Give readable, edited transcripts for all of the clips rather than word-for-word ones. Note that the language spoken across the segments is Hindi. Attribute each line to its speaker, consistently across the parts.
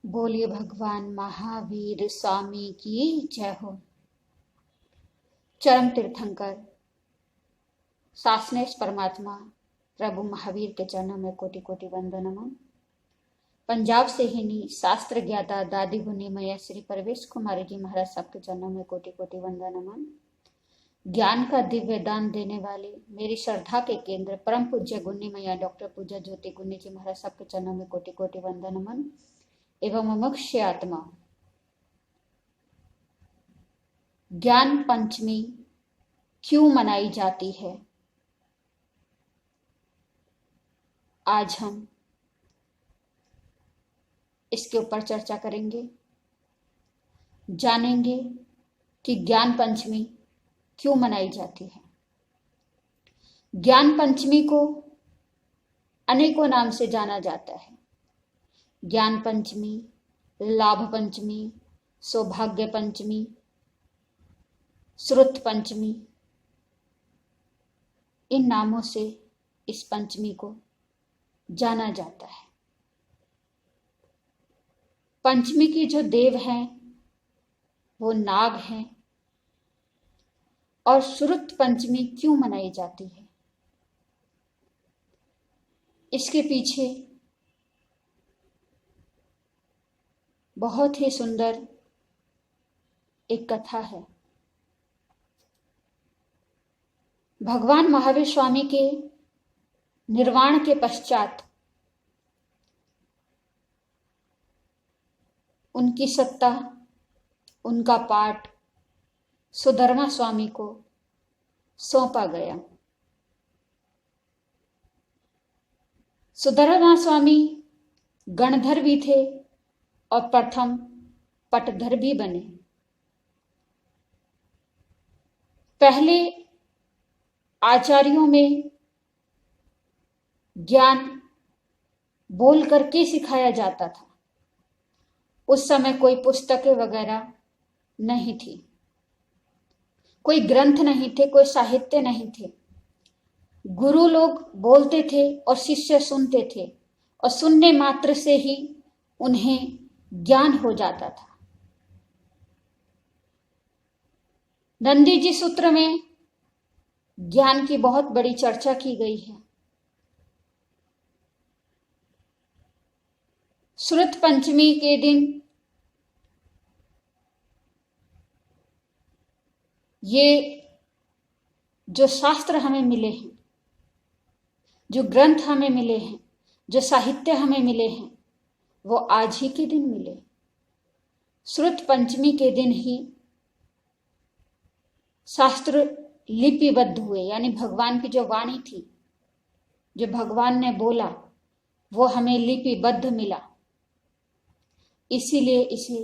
Speaker 1: बोलिए भगवान महावीर स्वामी की जय हो। चरम तीर्थंकर सासनेश परमात्मा प्रभु महावीर के चरणों में कोटि कोटि वंदन नमन। पंजाब से ही नी शास्त्र ज्ञाता दादी गुनी मैया श्री परवेश कुमारी जी महाराज सबके चरणों में कोटि कोटि वंदन नमन। ज्ञान का दिव्य दान देने वाले मेरी श्रद्धा के केंद्र परम पूज्य गुनी मैया डॉक्टर पूजा ज्योति गुनी जी महाराज सबके चरणों में कोटि कोटि वंदन नमन। एवं मुमुक्ष आत्मा ज्ञान पंचमी क्यों मनाई जाती है, आज हम इसके ऊपर चर्चा करेंगे। जानेंगे कि ज्ञान पंचमी क्यों मनाई जाती है। ज्ञान पंचमी को अनेकों नाम से जाना जाता है। ज्ञान पंचमी, लाभ पंचमी, सौभाग्य पंचमी, श्रुत पंचमी, इन नामों से इस पंचमी को जाना जाता है। पंचमी की जो देव हैं वो नाग हैं। और श्रुत पंचमी क्यों मनाई जाती है, इसके पीछे बहुत ही सुंदर एक कथा है। भगवान महावीर स्वामी के निर्वाण के पश्चात उनकी सत्ता, उनका पाठ सुधर्मा स्वामी को सौंपा गया। सुधर्मा स्वामी गणधर भी थे और प्रथम पटधर भी बने। पहले आचार्यों में ज्ञान बोल करके सिखाया जाता था। उस समय कोई पुस्तकें वगैरह नहीं थी, कोई ग्रंथ नहीं थे, कोई साहित्य नहीं थे। गुरु लोग बोलते थे और शिष्य सुनते थे और सुनने मात्र से ही उन्हें ज्ञान हो जाता था। नंदी जी सूत्र में ज्ञान की बहुत बड़ी चर्चा की गई है। श्रुत पंचमी के दिन ये जो शास्त्र हमें मिले हैं, जो ग्रंथ हमें मिले हैं, जो साहित्य हमें मिले हैं, वो आज ही के दिन मिले। श्रुत पंचमी के दिन ही शास्त्र लिपिबद्ध हुए, यानी भगवान की जो वाणी थी, जो भगवान ने बोला, वो हमें लिपिबद्ध मिला। इसीलिए इसे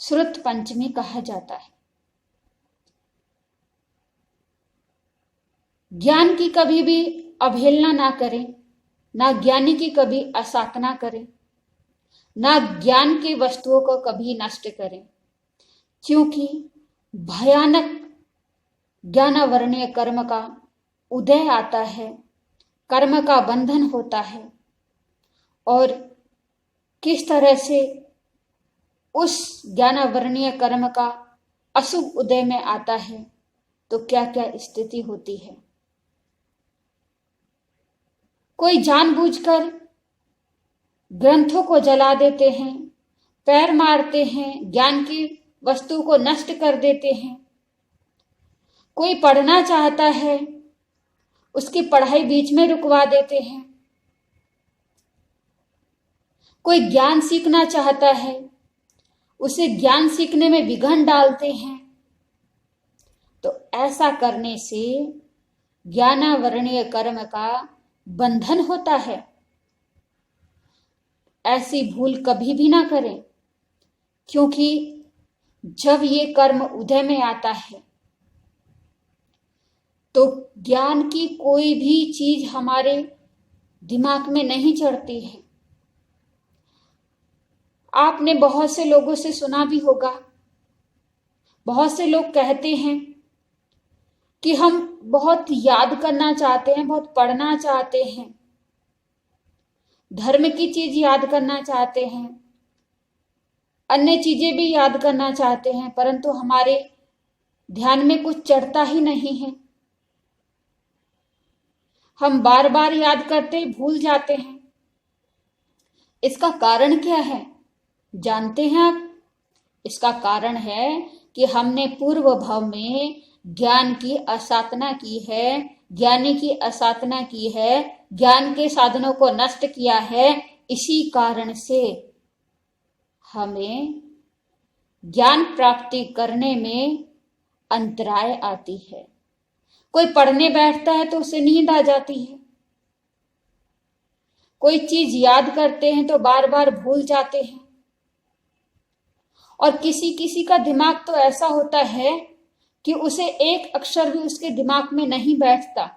Speaker 1: श्रुत पंचमी कहा जाता है। ज्ञान की कभी भी अवहेलना ना करें, ना ज्ञानी की कभी असाधना करें, ना ज्ञान की वस्तुओं को कभी नष्ट करें, क्योंकि भयानक ज्ञानावरणीय कर्म का उदय आता है, कर्म का बंधन होता है। और किस तरह से उस ज्ञानावरणीय कर्म का अशुभ उदय में आता है, तो क्या क्या स्थिति होती है। कोई जानबूझकर ग्रंथों को जला देते हैं, पैर मारते हैं, ज्ञान की वस्तु को नष्ट कर देते हैं। कोई पढ़ना चाहता है, उसकी पढ़ाई बीच में रुकवा देते हैं। कोई ज्ञान सीखना चाहता है, उसे ज्ञान सीखने में विघ्न डालते हैं। तो ऐसा करने से ज्ञानावरणीय कर्म का बंधन होता है। ऐसी भूल कभी भी ना करें, क्योंकि जब ये कर्म उदय में आता है तो ज्ञान की कोई भी चीज हमारे दिमाग में नहीं चढ़ती है। आपने बहुत से लोगों से सुना भी होगा, बहुत से लोग कहते हैं कि हम बहुत याद करना चाहते हैं, बहुत पढ़ना चाहते हैं, धर्म की चीज याद करना चाहते हैं, अन्य चीजें भी याद करना चाहते हैं, परंतु हमारे ध्यान में कुछ चढ़ता ही नहीं है। हम बार बार याद करते भूल जाते हैं। इसका कारण क्या है जानते हैं आप? इसका कारण है कि हमने पूर्व भाव में ज्ञान की असाधना की है, ज्ञानी की असाधना की है, ज्ञान के साधनों को नष्ट किया है। इसी कारण से हमें ज्ञान प्राप्ति करने में अंतराय आती है। कोई पढ़ने बैठता है तो उसे नींद आ जाती है, कोई चीज याद करते हैं तो बार बार भूल जाते हैं, और किसी किसी का दिमाग तो ऐसा होता है कि उसे एक अक्षर भी उसके दिमाग में नहीं बैठता।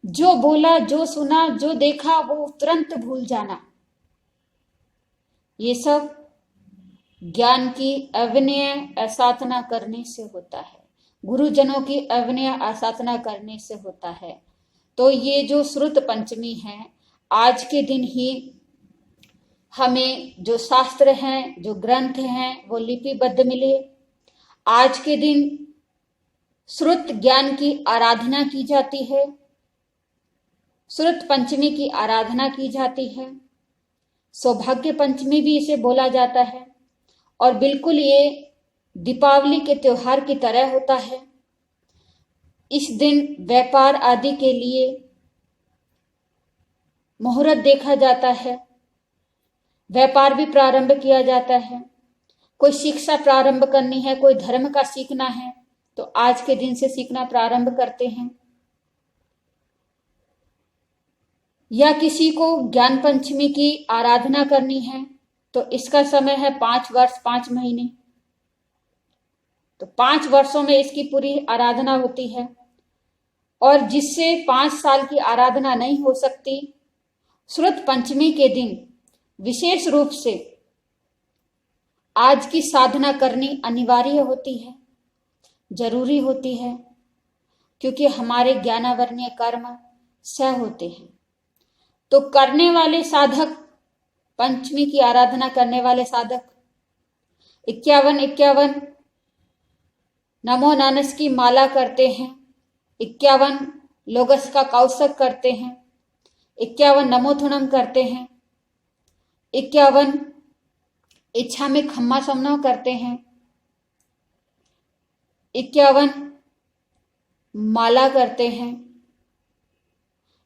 Speaker 1: जो बोला, जो सुना, जो देखा वो तुरंत भूल जाना। ये सब ज्ञान की अविनय असाधना करने से होता है, गुरुजनों की अविनय असाधना करने से होता है। तो ये जो श्रुत पंचमी है, आज के दिन ही हमें जो शास्त्र हैं, जो ग्रंथ हैं, वो लिपिबद्ध मिले। आज के दिन श्रुत ज्ञान की आराधना की जाती है, श्रुत पंचमी की आराधना की जाती है। सौभाग्य पंचमी भी इसे बोला जाता है, और बिल्कुल ये दीपावली के त्योहार की तरह होता है। इस दिन व्यापार आदि के लिए मुहूर्त देखा जाता है, व्यापार भी प्रारंभ किया जाता है। कोई शिक्षा प्रारंभ करनी है, कोई धर्म का सीखना है, तो आज के दिन से सीखना प्रारंभ करते हैं। या किसी को ज्ञान पंचमी की आराधना करनी है तो इसका समय है 5 वर्ष 5 महीने। तो 5 वर्षों में इसकी पूरी आराधना होती है। और जिससे 5 साल की आराधना नहीं हो सकती, श्रुत पंचमी के दिन विशेष रूप से आज की साधना करनी अनिवार्य होती है, जरूरी होती है, क्योंकि हमारे ज्ञानावरणीय कर्म सह होते हैं। तो करने वाले साधक, पंचमी की आराधना करने वाले साधक 51 नमो नानस की माला करते हैं, 51 लोगस का कौशक करते हैं, 51 नमोथुनम करते हैं, 51 इच्छा में खम्मा समनव करते हैं, 51 माला करते हैं,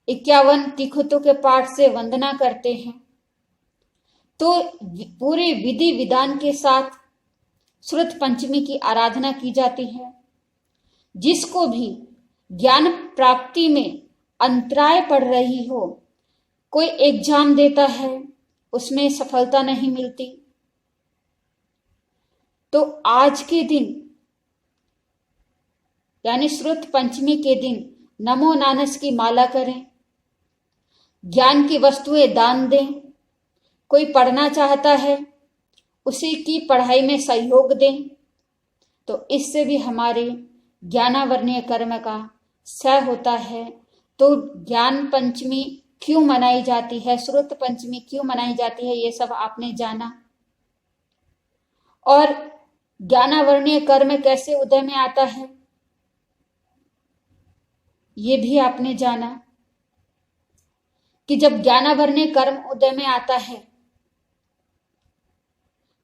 Speaker 1: 51 तिखुतों के पाठ से वंदना करते हैं। तो पूरे विधि विधान के साथ श्रुत पंचमी की आराधना की जाती है। जिसको भी ज्ञान प्राप्ति में अंतराय पड़ रही हो, कोई एग्जाम देता है उसमें सफलता नहीं मिलती, तो आज के दिन यानी श्रुत पंचमी के दिन नमो नानस की माला करें, ज्ञान की वस्तुएं दान दें। कोई पढ़ना चाहता है उसी की पढ़ाई में सहयोग दें, तो इससे भी हमारे ज्ञानावरणीय कर्म का सह होता है। तो ज्ञान पंचमी क्यों मनाई जाती है, श्रुत पंचमी क्यों मनाई जाती है, ये सब आपने जाना। और ज्ञानावरणीय कर्म कैसे उदय में आता है, ये भी आपने जाना कि जब ज्ञानावरणीय कर्म उदय में आता है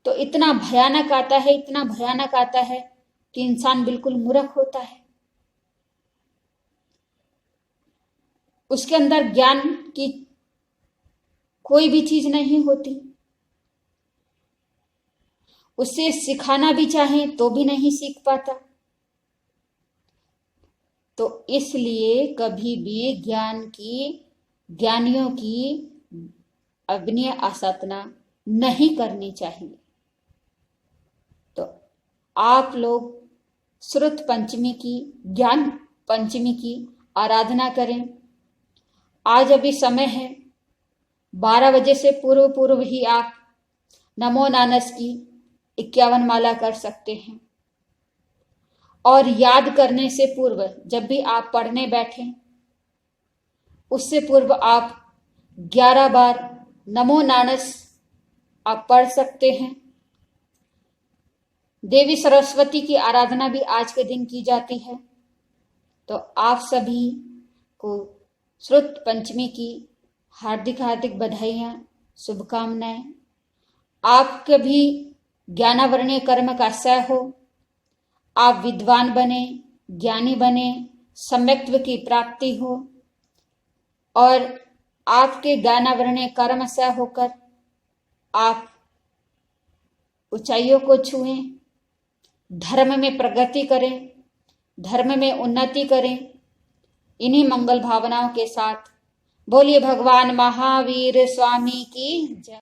Speaker 1: तो इतना भयानक आता है, इतना भयानक आता है कि इंसान बिल्कुल मूर्ख होता है। उसके अंदर ज्ञान की कोई भी चीज नहीं होती, उसे सिखाना भी चाहे तो भी नहीं सीख पाता। तो इसलिए कभी भी ज्ञानियों की अग्नि आसाधना नहीं करनी चाहिए। तो आप लोग श्रुत पंचमी की, ज्ञान पंचमी की आराधना करें। आज अभी समय है, 12 बजे से पूर्व ही आप नमो नानस की 51 माला कर सकते हैं। और याद करने से पूर्व जब भी आप पढ़ने बैठें, उससे पूर्व आप 11 बार नमो नानस आप पढ़ सकते हैं। देवी सरस्वती की आराधना भी आज के दिन की जाती है। तो आप सभी को श्रुत पंचमी की हार्दिक हार्दिक बधाइयां, शुभकामनाएं। आपके भी ज्ञानावरणीय कर्म का क्षय हो, आप विद्वान बने, ज्ञानी बने, सम्यक्त्व की प्राप्ति हो और आपके ज्ञानावरणीय कर्म क्षय होकर आप ऊंचाइयों को छुएं, धर्म में प्रगति करें, धर्म में उन्नति करें। इन्हीं मंगल भावनाओं के साथ बोलिए भगवान महावीर स्वामी की जय।